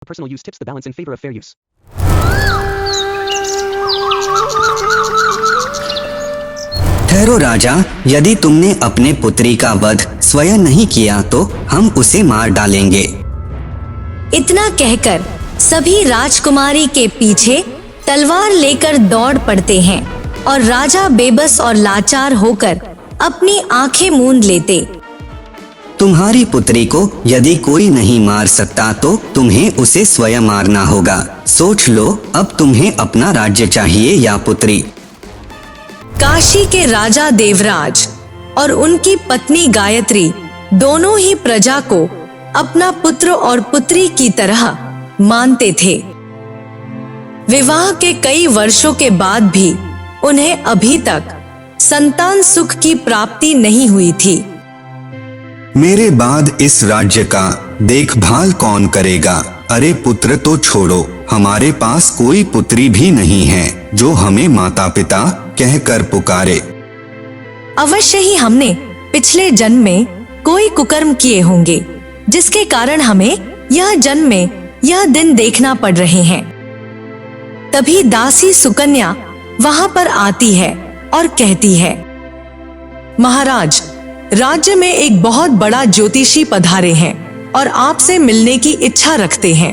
personal use tips the balance in favor of fair use. ठहरो राजा, यदि तुमने अपने पुत्री का वध स्वयं नहीं किया तो हम उसे मार डालेंगे। इतना कहकर सभी राजकुमारी के पीछे तलवार लेकर दौड़ पड़ते हैं और राजा बेबस और लाचार होकर अपनी आंखें मूंद लेते। तुम्हारी पुत्री को यदि कोई नहीं मार सकता तो तुम्हें उसे स्वयं मारना होगा। सोच लो, अब तुम्हें अपना राज्य चाहिए या पुत्री? काशी के राजा देवराज और उनकी पत्नी गायत्री दोनों ही प्रजा को अपना पुत्र और पुत्री की तरह मानते थे। विवाह के कई वर्षों के बाद भी उन्हें अभी तक संतान सुख की प्राप्ति नहीं हुई थी। मेरे बाद इस राज्य का देखभाल कौन करेगा? अरे पुत्र तो छोड़ो, हमारे पास कोई पुत्री भी नहीं है जो हमें माता पिता कहकर पुकारे। अवश्य ही हमने पिछले जन्म में कोई कुकर्म किए होंगे, जिसके कारण हमें यह जन्म में यह दिन देखना पड़ रहे हैं। तभी दासी सुकन्या वहां पर आती है और कहती है, महाराज, राज्य में एक बहुत बड़ा ज्योतिषी पधारे हैं और आपसे मिलने की इच्छा रखते हैं।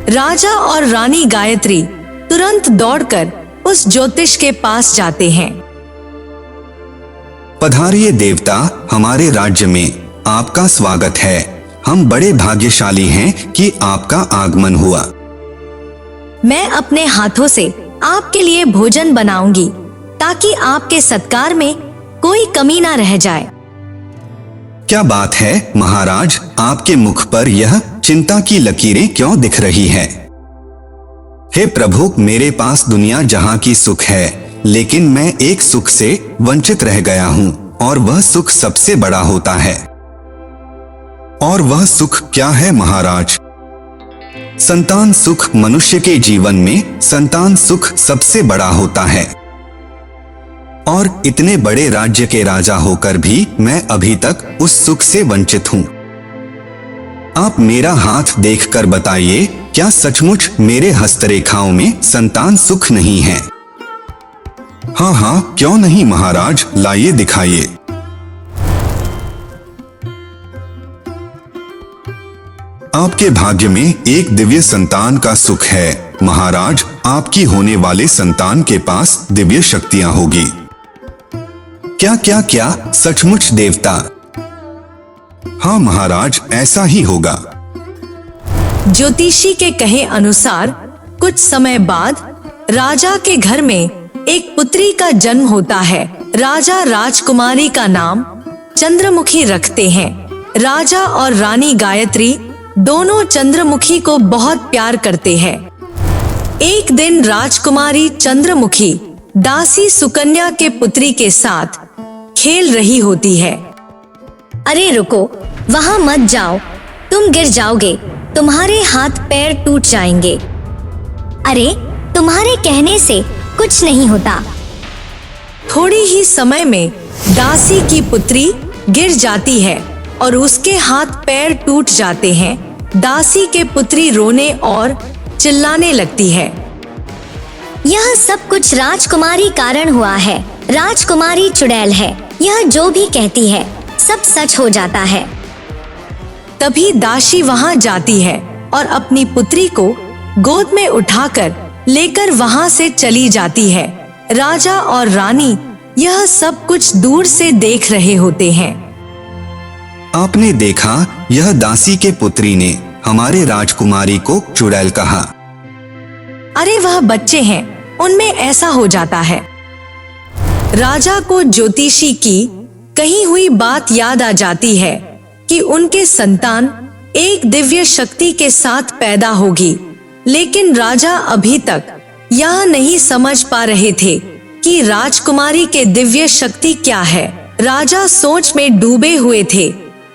राजा और रानी गायत्री तुरंत दौड़कर उस ज्योतिष के पास जाते हैं। पधारिए देवता, हमारे राज्य में आपका स्वागत है। हम बड़े भाग्यशाली हैं कि आपका आगमन हुआ। मैं अपने हाथों से आपके लिए भोजन बनाऊंगी ताकि आपके सत्कार में कोई कमी ना रह जाए। क्या बात है महाराज, आपके मुख पर यह चिंता की लकीरें क्यों दिख रही है? हे प्रभु, मेरे पास दुनिया जहां की सुख है, लेकिन मैं एक सुख से वंचित रह गया हूं और वह सुख सबसे बड़ा होता है। और वह सुख क्या है महाराज? संतान सुख। मनुष्य के जीवन में संतान सुख सबसे बड़ा होता है। और इतने बड़े राज्य के राजा होकर भी मैं अभी तक उस सुख से वंचित हूं। आप मेरा हाथ देखकर बताइए, क्या सचमुच मेरे हस्तरेखाओं में संतान सुख नहीं है? हाँ हाँ, क्यों नहीं महाराज, लाइए दिखाइए। आपके भाग्य में एक दिव्य संतान का सुख है महाराज। आपकी होने वाले संतान के पास दिव्य शक्तियां होगी। क्या क्या क्या, सचमुच देवता? हाँ महाराज, ऐसा ही होगा। ज्योतिषी के कहे अनुसार कुछ समय बाद राजा के घर में एक पुत्री का जन्म होता है। राजा राजकुमारी का नाम चंद्रमुखी रखते हैं। राजा और रानी गायत्री दोनों चंद्रमुखी को बहुत प्यार करते हैं। एक दिन राजकुमारी चंद्रमुखी दासी सुकन्या के पुत्री के साथ खेल रही होती है। अरे रुको, वहां मत जाओ, तुम गिर जाओगे, तुम्हारे हाथ पैर टूट जाएंगे। अरे तुम्हारे कहने से कुछ नहीं होता। थोड़ी ही समय में दासी की पुत्री गिर जाती है और उसके हाथ पैर टूट जाते हैं। दासी के पुत्री रोने और चिल्लाने लगती है। यह सब कुछ राजकुमारी कारण हुआ है। राजकुमारी चुड़ैल है, यह जो भी कहती है सब सच हो जाता है। तभी दासी वहां जाती है और अपनी पुत्री को गोद में उठाकर लेकर वहां से चली जाती है। राजा और रानी यह सब कुछ दूर से देख रहे होते हैं। आपने देखा, यह दासी के पुत्री ने हमारे राजकुमारी को चुड़ैल कहा। अरे वह बच्चे हैं, उनमें ऐसा हो जाता है। राजा को ज्योतिषी की कही हुई बात याद आ जाती है कि उनके संतान एक दिव्य शक्ति के साथ पैदा होगी, लेकिन राजा अभी तक यह नहीं समझ पा रहे थे कि राजकुमारी के दिव्य शक्ति क्या है। राजा सोच में डूबे हुए थे।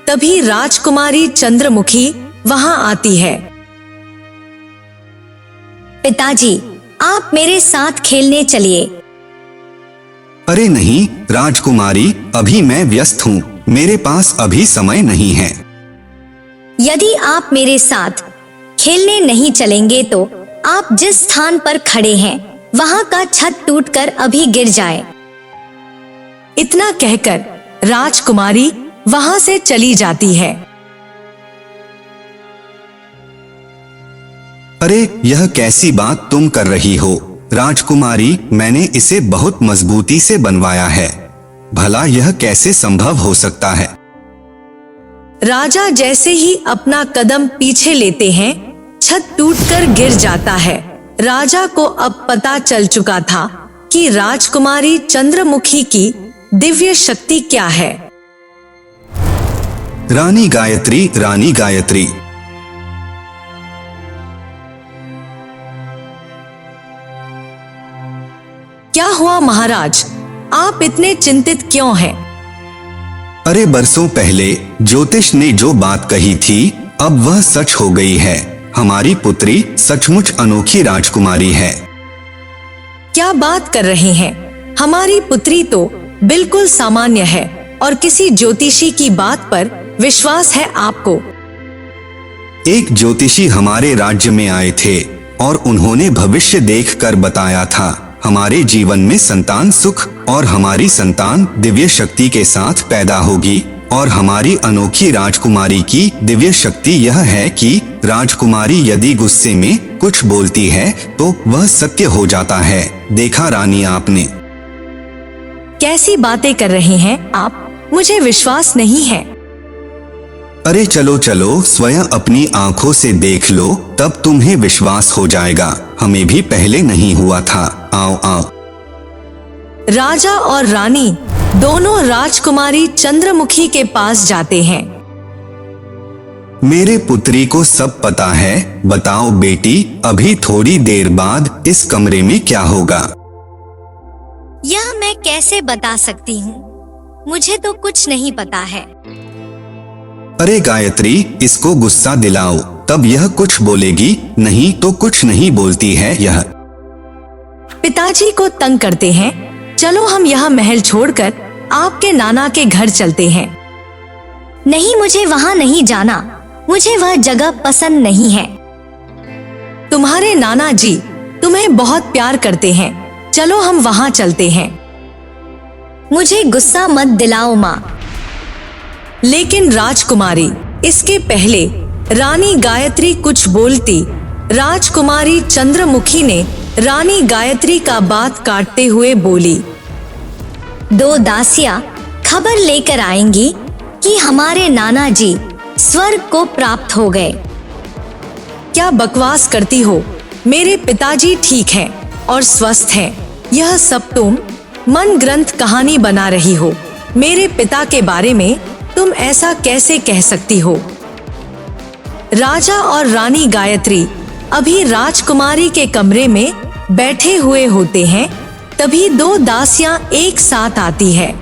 तभी राजकुमारी चंद्रमुखी वहां आती है। पिताजी, आप मेरे साथ खेलने चलिए। अरे नहीं राजकुमारी, अभी मैं व्यस्त हूँ, मेरे पास अभी समय नहीं है। यदि आप मेरे साथ खेलने नहीं चलेंगे तो आप जिस स्थान पर खड़े हैं वहां का छत टूटकर अभी गिर जाए। इतना कहकर राजकुमारी वहां से चली जाती है। अरे यह कैसी बात तुम कर रही हो राजकुमारी, मैंने इसे बहुत मजबूती से बनवाया है, भला यह कैसे संभव हो सकता है। राजा जैसे ही अपना कदम पीछे लेते हैं छत टूटकर गिर जाता है। राजा को अब पता चल चुका था कि राजकुमारी चंद्रमुखी की दिव्य शक्ति क्या है। रानी गायत्री, रानी गायत्री। क्या हुआ महाराज, आप इतने चिंतित क्यों हैं? अरे बरसों पहले ज्योतिष ने जो बात कही थी अब वह सच हो गई है। हमारी पुत्री सचमुच अनोखी राजकुमारी है। क्या बात कर रहे हैं? हमारी पुत्री तो बिल्कुल सामान्य है और किसी ज्योतिषी की बात पर विश्वास है आपको। एक ज्योतिषी हमारे राज्य में आए थे और उन्होंने भविष्य देखकर बताया था हमारे जीवन में संतान सुख और हमारी संतान दिव्य शक्ति के साथ पैदा होगी। और हमारी अनोखी राजकुमारी की दिव्य शक्ति यह है कि राजकुमारी यदि गुस्से में कुछ बोलती है तो वह सत्य हो जाता है। देखा रानी आपने। कैसी बातें कर रहे हैं आप, मुझे विश्वास नहीं है। अरे चलो चलो स्वयं अपनी आंखों से देख लो, तब तुम्हें विश्वास हो जाएगा। हमें भी पहले नहीं हुआ था। आओ आओ। राजा और रानी दोनों राजकुमारी चंद्रमुखी के पास जाते हैं। मेरे पुत्री को सब पता है। बताओ बेटी, अभी थोड़ी देर बाद इस कमरे में क्या होगा? यह मैं कैसे बता सकती हूँ, मुझे तो कुछ नहीं पता है। अरे गायत्री, इसको गुस्सा दिलाओ, तब यह कुछ बोलेगी, नहीं तो कुछ नहीं बोलती है यह। पिताजी को तंग करते हैं। चलो हम यह महल छोड़कर आपके नाना के घर चलते हैं। नहीं, मुझे वहाँ नहीं जाना, मुझे वह जगह पसंद नहीं है। तुम्हारे नाना जी तुम्हें बहुत प्यार करते हैं, चलो हम वहाँ चलते हैं। मुझे गुस्सा मत दिलाओ माँ। लेकिन राजकुमारी, इसके पहले रानी गायत्री कुछ बोलती, राजकुमारी चंद्रमुखी ने रानी गायत्री का बात काटते हुए बोली, 2 दासियां खबर लेकर आएंगी कि हमारे नाना जी स्वर्ग को प्राप्त हो गए। क्या बकवास करती हो? मेरे पिताजी ठीक हैं और स्वस्थ हैं। यह सब तुम मन ग्रंथ कहानी बना रही हो। मेरे पिता के बारे में तुम ऐसा कैसे कह सकती हो? राजा और रानी गायत्री अभी राजकुमारी के कमरे में बैठे हुए होते हैं, तभी 2 दासियां एक साथ आती है।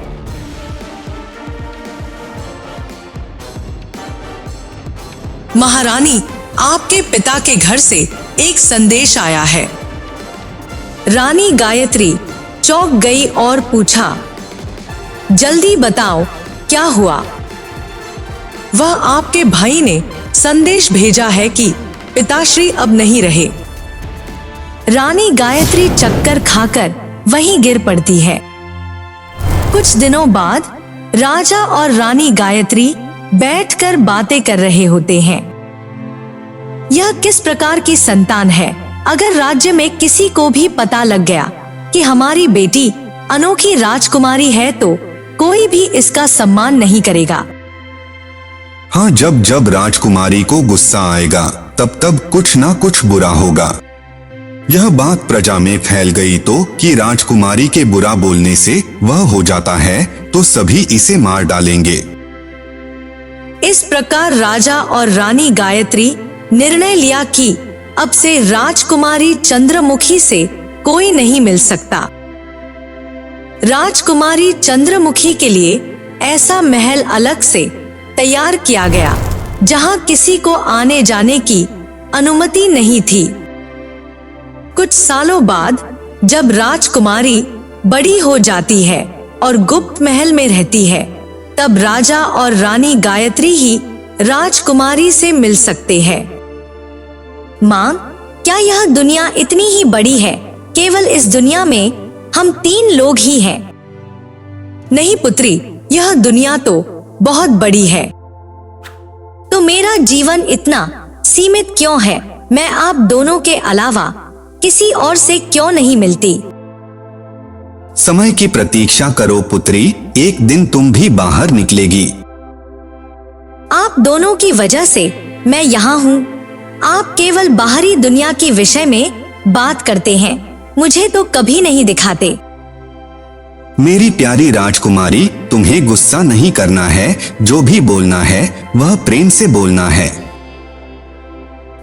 महारानी, आपके पिता के घर से एक संदेश आया है। रानी गायत्री चौंक गई और पूछा, जल्दी बताओ क्या हुआ? वह आपके भाई ने संदेश भेजा है कि पिताश्री अब नहीं रहे। रानी गायत्री चक्कर खाकर वहीं गिर पड़ती है। कुछ दिनों बाद राजा और रानी गायत्री बैठकर बातें कर रहे होते हैं। यह किस प्रकार की संतान है? अगर राज्य में किसी को भी पता लग गया कि हमारी बेटी अनोखी राजकुमारी है तो कोई भी इसका सम्मान नहीं करेगा। हाँ, जब जब राजकुमारी को गुस्सा आएगा तब तब कुछ ना कुछ बुरा होगा। यह बात प्रजा में फैल गई तो कि राजकुमारी के बुरा बोलने से वह हो जाता है तो सभी इसे मार डालेंगे। इस प्रकार राजा और रानी गायत्री निर्णय लिया कि अब से राजकुमारी चंद्रमुखी से कोई नहीं मिल सकता। राजकुमारी चंद्रमुखी के लिए ऐसा महल अलग से तैयार किया गया जहां किसी को आने जाने की अनुमति नहीं थी। कुछ सालों बाद जब राजकुमारी बड़ी हो जाती है और गुप्त महल में रहती है, तब राजा और रानी गायत्री ही राजकुमारी से मिल सकते हैं। माँ, क्या यह दुनिया इतनी ही बड़ी है? केवल इस दुनिया में हम 3 लोग ही हैं। नहीं पुत्री, यह दुनिया तो बहुत बड़ी है। तो मेरा जीवन इतना सीमित क्यों है? मैं आप दोनों के अलावा किसी और से क्यों नहीं मिलती? समय की प्रतीक्षा करो पुत्री, एक दिन तुम भी बाहर निकलेगी। आप दोनों की वजह से मैं यहाँ हूँ। आप केवल बाहरी दुनिया के विषय में बात करते हैं, मुझे तो कभी नहीं दिखाते। मेरी प्यारी राजकुमारी, तुम्हें गुस्सा नहीं करना है। जो भी बोलना है वह प्रेम से बोलना है।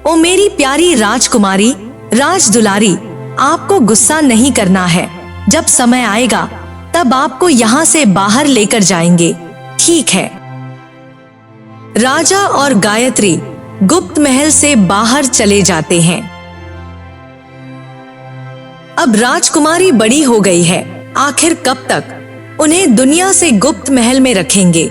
ओ मेरी प्यारी राजकुमारी, राजदुलारी, आपको गुस्सा नहीं करना है। जब समय आएगा तब आपको यहाँ से बाहर लेकर जाएंगे, ठीक है? राजा और गायत्री गुप्त महल से बाहर चले जाते हैं। अब राजकुमारी बड़ी हो गई है, आखिर कब तक उन्हें दुनिया से गुप्त महल में रखेंगे?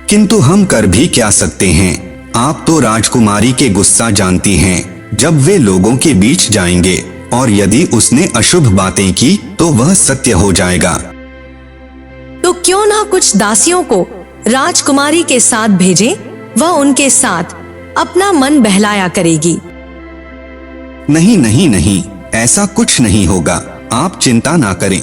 किंतु हम कर भी क्या सकते हैं? आप तो राजकुमारी के गुस्सा जानती हैं। जब वे लोगों के बीच जाएंगे और यदि उसने अशुभ बातें की तो वह सत्य हो जाएगा। तो क्यों ना कुछ दासियों को राजकुमारी के साथ भेजें? वह उनके साथ अपना मन बहलाया करेगी। नहीं नहीं नहीं, ऐसा कुछ नहीं होगा, आप चिंता ना करें।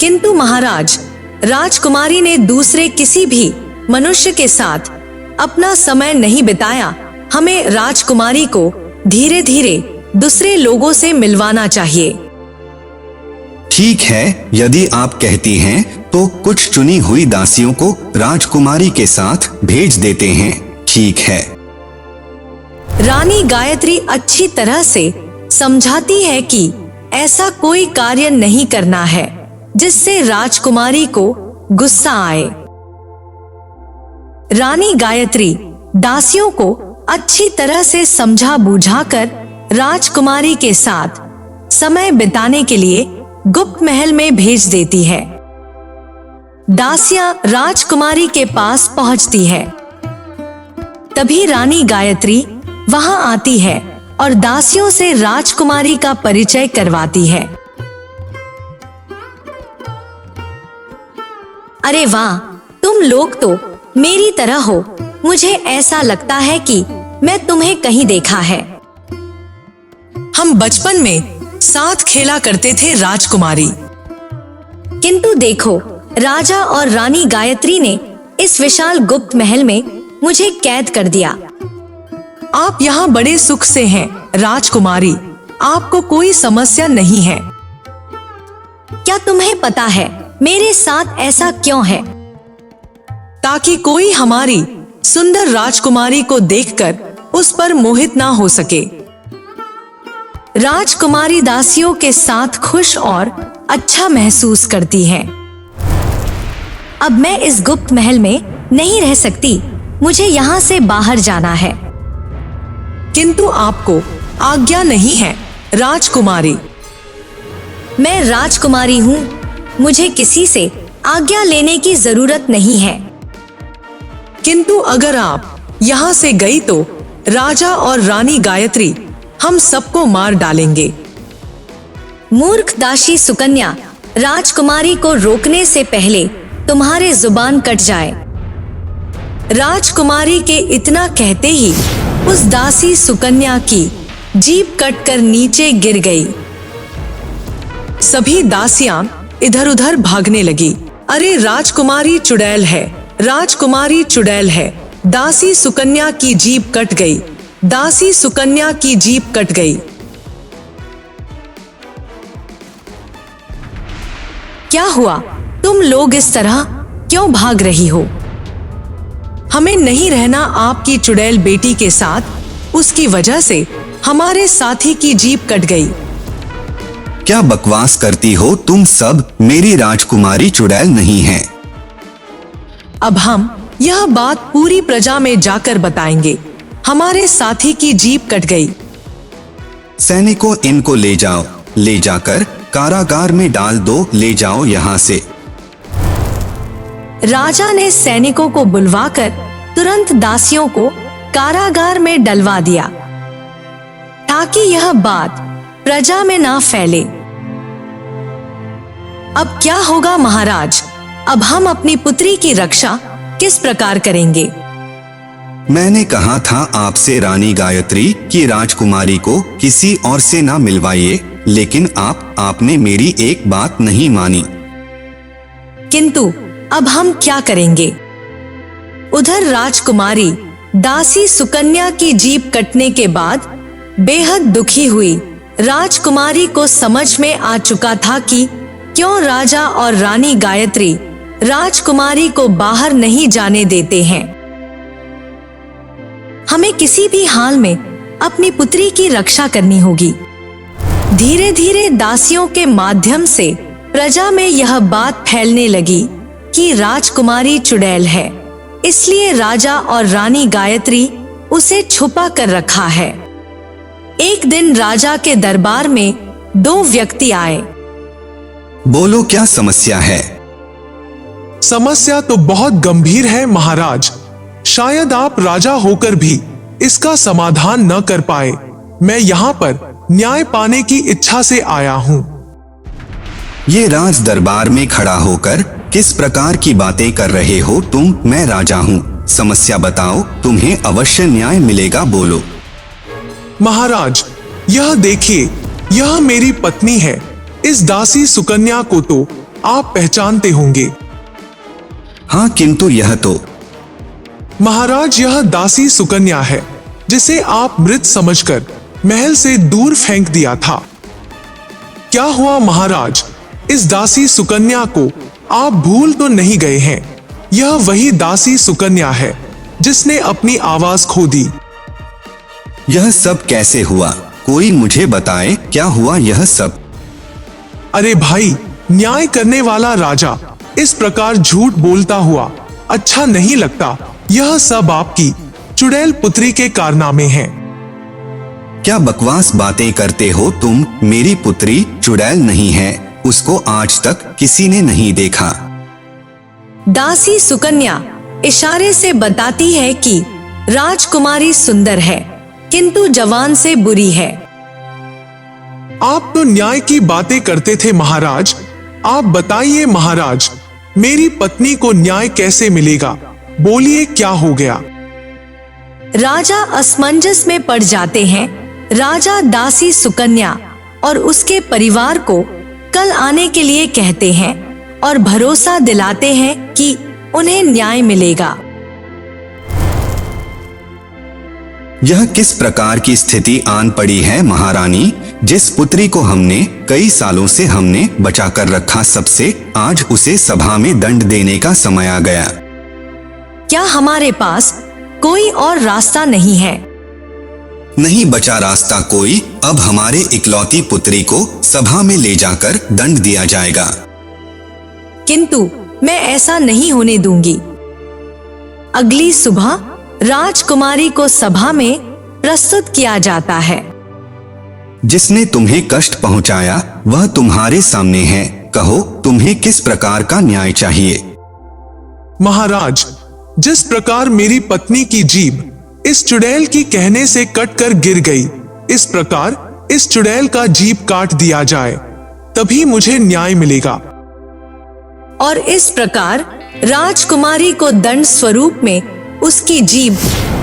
किंतु महाराज, राजकुमारी ने दूसरे किसी भी मनुष्य के साथ अपना समय नहीं बिताया। हमें राजकुमारी को धीरे धीरे दूसरे लोगों से मिलवाना चाहिए। ठीक है, यदि आप कहती हैं तो कुछ चुनी हुई दासियों को राजकुमारी के साथ भेज देते हैं। ठीक है। रानी गायत्री अच्छी तरह से समझाती है कि ऐसा कोई कार्य नहीं करना है जिससे राजकुमारी को गुस्सा आए। रानी गायत्री दासियों को अच्छी तरह से समझा बुझाकर राजकुमारी के साथ समय बिताने के लिए गुप्त महल में भेज देती है। दासियां राजकुमारी के पास पहुंचती है। तभी रानी गायत्री वहां आती है और दासियों से राजकुमारी का परिचय करवाती है। अरे वाह, तुम लोग तो मेरी तरह हो। मुझे ऐसा लगता है कि मैं तुम्हें कहीं देखा है। हम बचपन में साथ खेला करते थे राजकुमारी। किंतु देखो, राजा और रानी गायत्री ने इस विशाल गुप्त महल में मुझे कैद कर दिया। आप यहाँ बड़े सुख से हैं राजकुमारी, आपको कोई समस्या नहीं है। क्या तुम्हें पता है मेरे साथ ऐसा क्यों है? ताकि कोई हमारी सुंदर राजकुमारी को देखकर उस पर मोहित ना हो सके। राजकुमारी दासियों के साथ खुश और अच्छा महसूस करती है। अब मैं इस गुप्त महल में नहीं रह सकती, मुझे यहाँ से बाहर जाना है। किंतु आपको आज्ञा नहीं है राजकुमारी। मैं राजकुमारी हूँ, मुझे किसी से आज्ञा लेने की जरूरत नहीं है। किंतु अगर आप यहाँ से गई तो राजा और रानी गायत्री हम सबको मार डालेंगे। मूर्ख दासी सुकन्या, राजकुमारी को रोकने से पहले तुम्हारे जुबान कट जाए। राजकुमारी के इतना कहते ही उस दासी सुकन्या की जीभ कटकर नीचे गिर गई। सभी दासियां इधर उधर भागने लगी। अरे राजकुमारी चुड़ैल है, राजकुमारी चुड़ैल है। दासी सुकन्या की जीभ कट गई, दासी सुकन्या की जीभ कट गई। क्या हुआ? तुम लोग इस तरह क्यों भाग रही हो? हमें नहीं रहना आपकी चुड़ैल बेटी के साथ, उसकी वजह से हमारे साथी की जीभ कट गई। क्या बकवास करती हो तुम सब? मेरी राजकुमारी चुड़ैल नहीं है। अब हम यह बात पूरी प्रजा में जाकर बताएंगे, हमारे साथी की जीभ कट गई। सैनिकों, इनको ले जाओ, ले जाकर कारागार में डाल दो, ले जाओ यहाँ से। राजा ने सैनिकों को बुलवाकर तुरंत दासियों को कारागार में डलवा दिया ताकि यह बात प्रजा में ना फैले। अब क्या होगा महाराज? अब हम अपनी पुत्री की रक्षा किस प्रकार करेंगे? मैंने कहा था आपसे रानी गायत्री की राजकुमारी को किसी और से ना मिलवाइए, लेकिन आपने मेरी एक बात नहीं मानी। किंतु अब हम क्या करेंगे? उधर राजकुमारी दासी सुकन्या की जीभ कटने के बाद बेहद दुखी हुई। राजकुमारी को समझ में आ चुका था कि क्यों राजा और रानी गायत्री राजकुमारी को बाहर नहीं जाने देते हैं। हमें किसी भी हाल में अपनी पुत्री की रक्षा करनी होगी। धीरे धीरे दासियों के माध्यम से प्रजा में यह बात फैलने लगी कि राजकुमारी चुड़ैल है, इसलिए राजा और रानी गायत्री उसे छुपा कर रखा है। एक दिन राजा के दरबार में 2 व्यक्ति आए। बोलो, क्या समस्या है? समस्या तो बहुत गंभीर है महाराज। शायद आप राजा होकर भी इसका समाधान न कर पाए। मैं यहाँ पर न्याय पाने की इच्छा से आया हूँ। ये राज दरबार में खड़ा होकर किस प्रकार की बातें कर रहे हो तुम? मैं राजा हूँ, समस्या बताओ, तुम्हें अवश्य न्याय मिलेगा। बोलो। महाराज, यह देखिए, यह मेरी पत्नी है। इस दासी सुकन्या को तो आप पहचानते होंगे। हाँ, किंतु यह तो। महाराज, यह दासी सुकन्या है जिसे आप मृत समझकर महल से दूर फेंक दिया था। क्या हुआ महाराज? इस दासी सुकन्या को आप भूल तो नहीं गए हैं? यह वही दासी सुकन्या है जिसने अपनी आवाज खो दी। यह सब कैसे हुआ? कोई मुझे बताए, क्या हुआ यह सब? अरे भाई, न्याय करने वाला राजा इस प्रकार झूठ बोलता हुआ अच्छा नहीं लगता। यह सब आपकी चुड़ैल पुत्री के कारनामे हैं। क्या बकवास बातें करते हो तुम? मेरी पुत्री चुड़ैल नहीं है, उसको आज तक किसी ने नहीं देखा। दासी सुकन्या इशारे से बताती है कि राजकुमारी सुंदर है, किंतु जवान से बुरी है। आप तो न्याय की बातें करते थे महाराज। आप बताइए महाराज, मेरी पत्नी को न्याय कैसे मिलेगा? बोलिए, क्या हो गया? राजा असमंजस में पड़ जाते हैं। राजा दासी सुकन्या और उसके परिवार को कल आने के लिए कहते हैं और भरोसा दिलाते हैं कि उन्हें न्याय मिलेगा। यह किस प्रकार की स्थिति आन पड़ी है महारानी? जिस पुत्री को हमने कई सालों से हमने बचा कर रखा, सबसे आज उसे सभा में दंड देने का समय आ गया। क्या हमारे पास कोई और रास्ता नहीं है? नहीं बचा रास्ता कोई। अब हमारे इकलौती पुत्री को सभा में ले जाकर दंड दिया जाएगा। किंतु मैं ऐसा नहीं होने दूंगी। अगली सुबह राजकुमारी को सभा में प्रस्तुत किया जाता है। जिसने तुम्हें कष्ट पहुंचाया वह तुम्हारे सामने है। कहो, तुम्हें किस प्रकार का न्याय चाहिए? महाराज, जिस प्रकार मेरी पत्नी की जीभ इस चुड़ैल की कहने से कटकर गिर गई, इस प्रकार इस चुड़ैल का जीभ काट दिया जाए, तभी मुझे न्याय मिलेगा। और इस प्रकार राजकुमारी को दंड स्वरूप में उसकी जीभ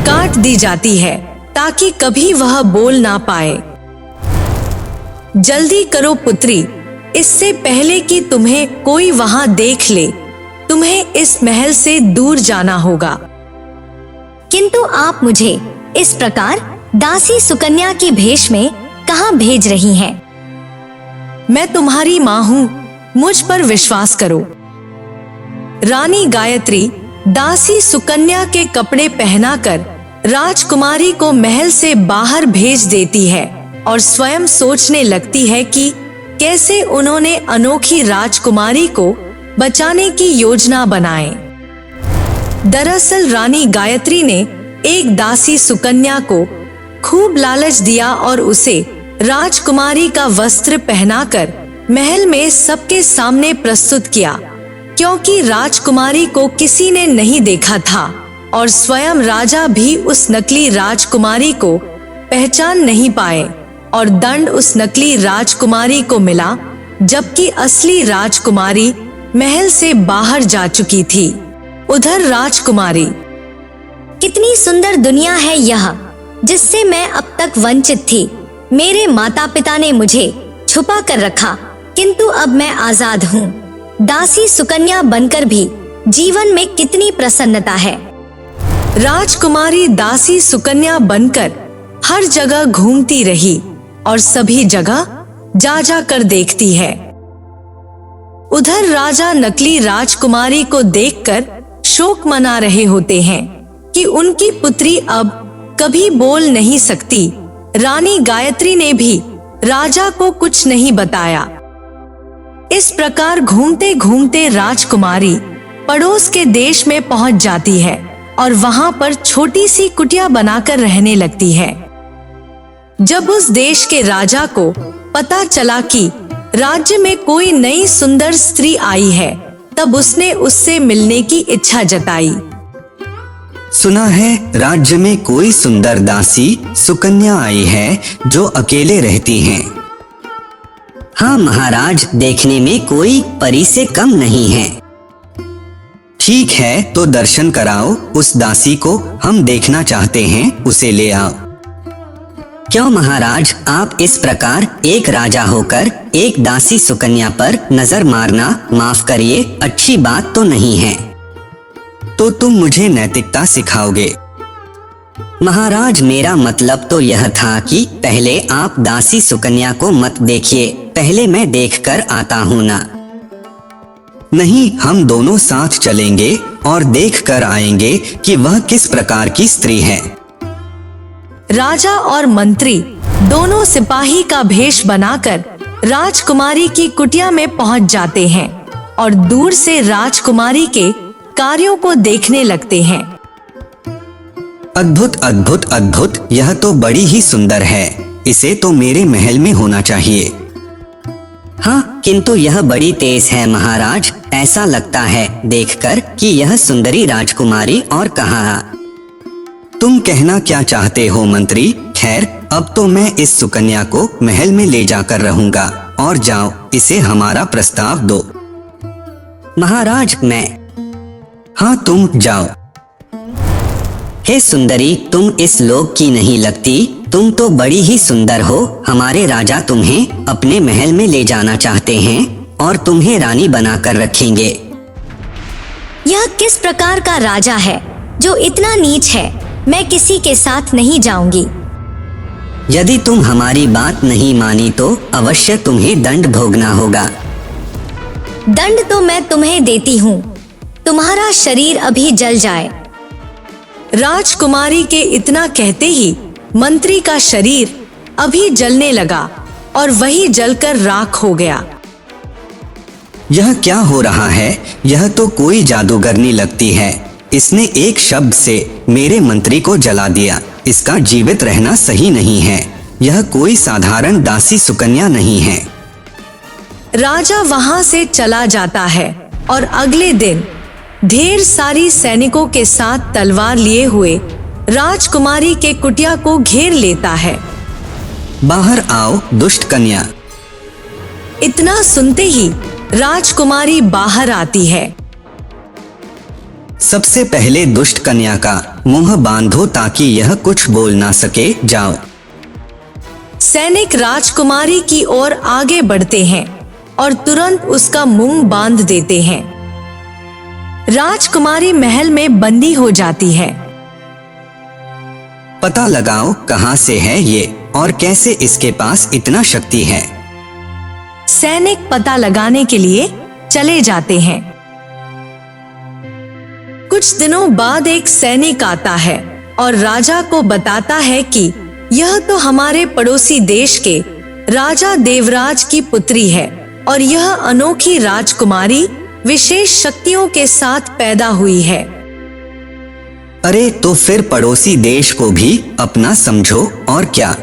काट दी जाती है ताकि कभी वह बोल ना पाए। जल्दी करो पुत्री, इससे पहले कि तुम्हें कोई वहां देख ले, तुम्हें इस महल से दूर जाना होगा। किंतु आप मुझे इस प्रकार दासी सुकन्या की भेष में कहाँ भेज रही हैं? मैं तुम्हारी माँ हूँ, मुझ पर विश्वास करो। रानी गायत्री दासी सुकन्या के कपड़े पहनाकर राजकुमारी को महल से बाहर भेज देती है और स्वयं सोचने लगती है कि कैसे उन्होंने अनोखी राजकुमारी को बचाने की योजना बनाए। दरअसल रानी गायत्री ने एक दासी सुकन्या को खूब लालच दिया और उसे राजकुमारी का वस्त्र पहनाकर महल में सबके सामने प्रस्तुत किया। क्योंकि राजकुमारी को किसी ने नहीं देखा था, और स्वयं राजा भी उस नकली राजकुमारी को पहचान नहीं पाए और दंड उस नकली राजकुमारी को मिला, जबकि असली राजकुमारी महल से बाहर जा चुकी थी। उधर राजकुमारी, कितनी सुंदर दुनिया है यह, जिससे मैं अब तक वंचित थी। मेरे माता पिता ने मुझे छुपा कर रखा, किंतु अब मैं आजाद हूँ। दासी सुकन्या बनकर भी जीवन में कितनी प्रसन्नता है। राजकुमारी दासी सुकन्या बनकर हर जगह घूमती रही और सभी जगह जा जा कर देखती है। उधर राजा नकली राजकुमारी को देखकर शोक मना रहे होते हैं कि उनकी पुत्री अब कभी बोल नहीं सकती। रानी गायत्री ने भी राजा को कुछ नहीं बताया। इस प्रकार घूमते घूमते राजकुमारी पड़ोस के देश में पहुंच जाती है और वहां पर छोटी सी कुटिया बनाकर रहने लगती है। जब उस देश के राजा को पता चला कि राज्य में कोई नई सुंदर स्त्री आई है, तब उसने उससे मिलने की इच्छा जताई। सुना है राज्य में कोई सुंदर दासी सुकन्या आई है जो अकेले रहती हैं। हाँ महाराज, देखने में कोई परी से कम नहीं है। ठीक है, तो दर्शन कराओ उस दासी को, हम देखना चाहते हैं, उसे ले आओ। क्यों महाराज, आप इस प्रकार एक राजा होकर एक दासी सुकन्या पर नजर मारना, माफ करिए, अच्छी बात तो नहीं है। तो तुम मुझे नैतिकता सिखाओगे? महाराज, मेरा मतलब तो यह था कि पहले आप दासी सुकन्या को मत देखिए, पहले मैं देखकर आता हूँ ना। नहीं, हम दोनों साथ चलेंगे और देखकर आएंगे कि वह किस प्रकार की स्त्री है। राजा और मंत्री दोनों सिपाही का भेष बनाकर राजकुमारी की कुटिया में पहुंच जाते हैं और दूर से राजकुमारी के कार्यों को देखने लगते हैं। अद्भुत अद्भुत अद्भुत, यह तो बड़ी ही सुंदर है, इसे तो मेरे महल में होना चाहिए। हाँ, किंतु यह बड़ी तेज है महाराज, ऐसा लगता है देखकर कि यह सुंदरी राजकुमारी और कहाँ। तुम कहना क्या चाहते हो मंत्री? खैर, अब तो मैं इस सुकन्या को महल में ले जाकर रहूंगा, और जाओ इसे हमारा प्रस्ताव दो। महाराज, मैं? हाँ, तुम जाओ। हे सुंदरी, तुम इस लोक की नहीं लगती, तुम तो बड़ी ही सुंदर हो। हमारे राजा तुम्हें अपने महल में ले जाना चाहते हैं और तुम्हें रानी बनाकर रखेंगे। यह किस प्रकार का राजा है जो इतना नीच है? मैं किसी के साथ नहीं जाऊंगी। यदि तुम हमारी बात नहीं मानी तो अवश्य तुम्हें दंड भोगना होगा। दंड तो मैं तुम्हें देती हूँ, तुम्हारा शरीर अभी जल जाए। राजकुमारी के इतना कहते ही मंत्री का शरीर अभी जलने लगा और वही जलकर राख हो गया। यह क्या हो रहा है? यह तो कोई जादूगरनी लगती है। इसने एक शब्द से मेरे मंत्री को जला दिया। इसका जीवित रहना सही नहीं है। यह कोई साधारण दासी सुकन्या नहीं है। राजा वहां से चला जाता है और अगले दिन ढेर सारी सैनिकों के साथ तलवार लिए हुए राजकुमारी के कुटिया को घेर लेता है। बाहर आओ दुष्ट कन्या। इतना सुनते ही राजकुमारी बाहर आती है। सबसे पहले दुष्ट कन्या का मुंह बांधो ताकि यह कुछ बोल ना सके। जाओ। सैनिक राजकुमारी की ओर आगे बढ़ते हैं और तुरंत उसका मुंह बांध देते हैं। राजकुमारी महल में बंदी हो जाती है। पता लगाओ कहां से है ये और कैसे इसके पास इतना शक्ति है। सैनिक पता लगाने के लिए चले जाते हैं। कुछ दिनों बाद एक सैनिक आता है और राजा को बताता है कि यह तो हमारे पड़ोसी देश के राजा देवराज की पुत्री है और यह अनोखी राजकुमारी विशेष शक्तियों के साथ पैदा हुई है। अरे तो फिर पड़ोसी देश को भी अपना समझो और क्या।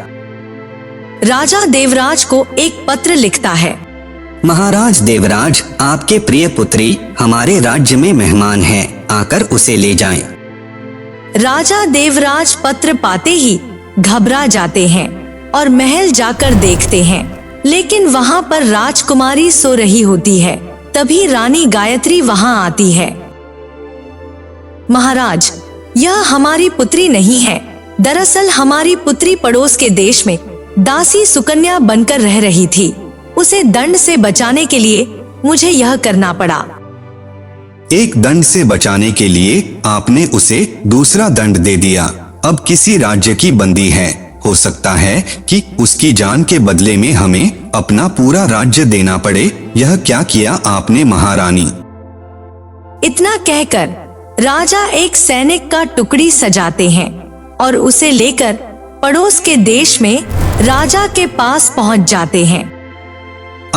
राजा देवराज को एक पत्र लिखता है। महाराज देवराज, आपके प्रिय पुत्री हमारे राज्य में मेहमान है, आकर उसे ले जाएं। राजा देवराज पत्र पाते ही घबरा जाते हैं और महल जाकर देखते हैं, लेकिन वहाँ पर राजकुमारी सो रही होती है। तभी रानी गायत्री वहाँ आती है। महाराज, यह हमारी पुत्री नहीं है। दरअसल हमारी पुत्री पड़ोस के देश में दासी सुकन्या बनकर रह रही थी। उसे दंड से बचाने के लिए मुझे यह करना पड़ा। एक दंड से बचाने के लिए आपने उसे दूसरा दंड दे दिया। अब किसी राज्य की बंदी है, हो सकता है कि उसकी जान के बदले में हमें अपना पूरा राज्य देना पड़े। यह क्या किया आपने महारानी? इतना कहकर राजा एक सैनिक का टुकड़ी सजाते हैं और उसे लेकर पड़ोस के देश में राजा के पास पहुंच जाते हैं।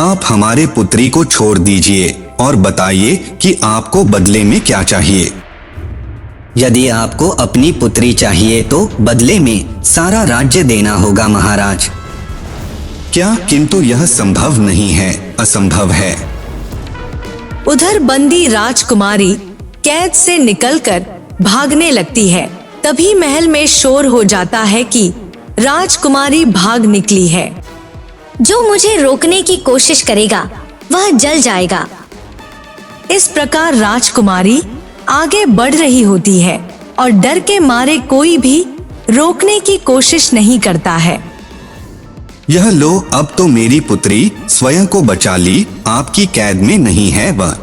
आप हमारे पुत्री को छोड़ दीजिए और बताइए कि आपको बदले में क्या चाहिए। यदि आपको अपनी पुत्री चाहिए तो बदले में सारा राज्य देना होगा महाराज। क्या? किंतु यह संभव नहीं है, असंभव है। उधर बंदी राजकुमारी कैद से निकलकर भागने लगती है। तभी महल में शोर हो जाता है कि राजकुमारी भाग निकली है। जो मुझे रोकने की कोशिश करेगा वह जल जाएगा। इस प्रकार राजकुमारी आगे बढ़ रही होती है और डर के मारे कोई भी रोकने की कोशिश नहीं करता है। यह लो, अब तो मेरी पुत्री स्वयं को बचा ली, आपकी कैद में नहीं है वह।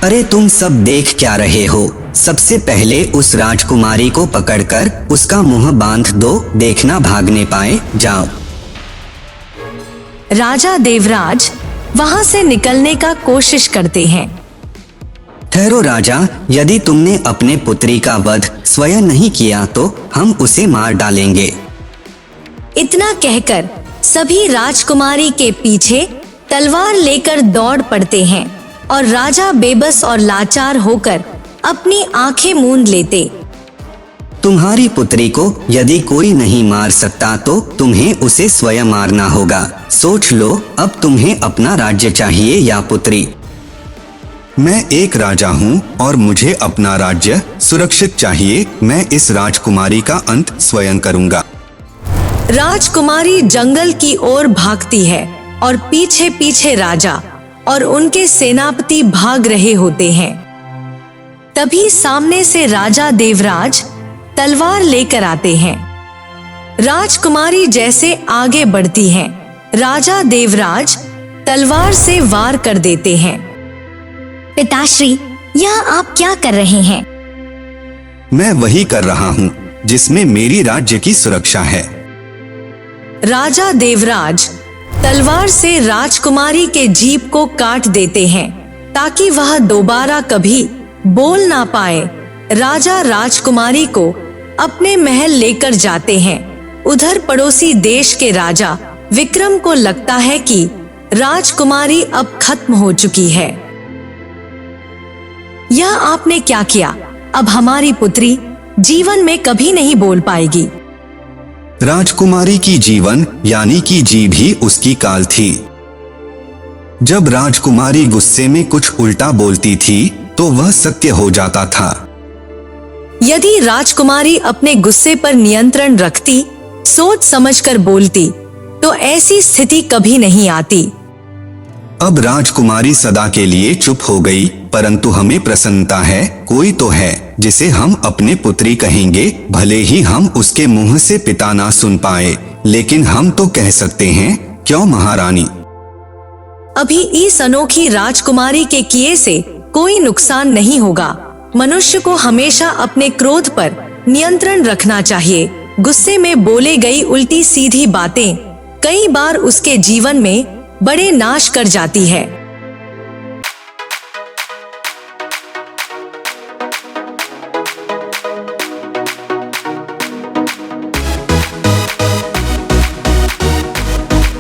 अरे तुम सब देख क्या रहे हो? सबसे पहले उस राजकुमारी को पकड़कर उसका मुंह बांध दो, देखना भागने पाए। जाओ। राजा देवराज वहां से निकलने का कोशिश करते हैं। ठहरो राजा, यदि तुमने अपने पुत्री का वध स्वयं नहीं किया तो हम उसे मार डालेंगे। इतना कहकर सभी राजकुमारी के पीछे तलवार लेकर दौड़ पड़ते हैं और राजा बेबस और लाचार होकर अपनी आंखें मूंद लेते। तुम्हारी पुत्री को यदि कोई नहीं मार सकता तो तुम्हें उसे स्वयं मारना होगा। सोच लो, अब तुम्हें अपना राज्य चाहिए या पुत्री? मैं एक राजा हूँ और मुझे अपना राज्य सुरक्षित चाहिए। मैं इस राजकुमारी का अंत स्वयं करूँगा। राजकुमारी जंगल की ओर भागती है और पीछे पीछे राजा और उनके सेनापति भाग रहे होते हैं। तभी सामने से राजा देवराज तलवार लेकर आते हैं। राजकुमारी जैसे आगे बढ़ती हैं, राजा देवराज तलवार से वार कर देते हैं। पिताश्री, यह आप क्या कर रहे हैं? मैं वही कर रहा हूँ जिसमें मेरी राज्य की सुरक्षा है। राजा देवराज तलवार से राजकुमारी के जीभ को काट देते हैं ताकि वह दोबारा कभी बोल ना पाए। राजा राजकुमारी को अपने महल लेकर जाते हैं। उधर पड़ोसी देश के राजा विक्रम को लगता है कि राजकुमारी अब खत्म हो चुकी है। यह आपने क्या किया? अब हमारी पुत्री जीवन में कभी नहीं बोल पाएगी। राजकुमारी की जीवन यानी कि जीभ ही उसकी काल थी। जब राजकुमारी गुस्से में कुछ उल्टा बोलती थी तो वह सत्य हो जाता था। यदि राजकुमारी अपने गुस्से पर नियंत्रण रखती, सोच समझकर बोलती, तो ऐसी स्थिति कभी नहीं आती। अब राजकुमारी सदा के लिए चुप हो गई, परंतु हमें प्रसन्नता है, कोई तो है जिसे हम अपने पुत्री कहेंगे। भले ही हम उसके मुंह से पिता ना सुन पाए, लेकिन हम तो कह सकते हैं, क्यों महारानी? अभी इस अनोखी राजकुमारी के किए से कोई नुकसान नहीं होगा। मनुष्य को हमेशा अपने क्रोध पर नियंत्रण रखना चाहिए। गुस्से में बोले गई उल्टी सीधी बातें कई बार उसके जीवन में बड़े नाश कर जाती है।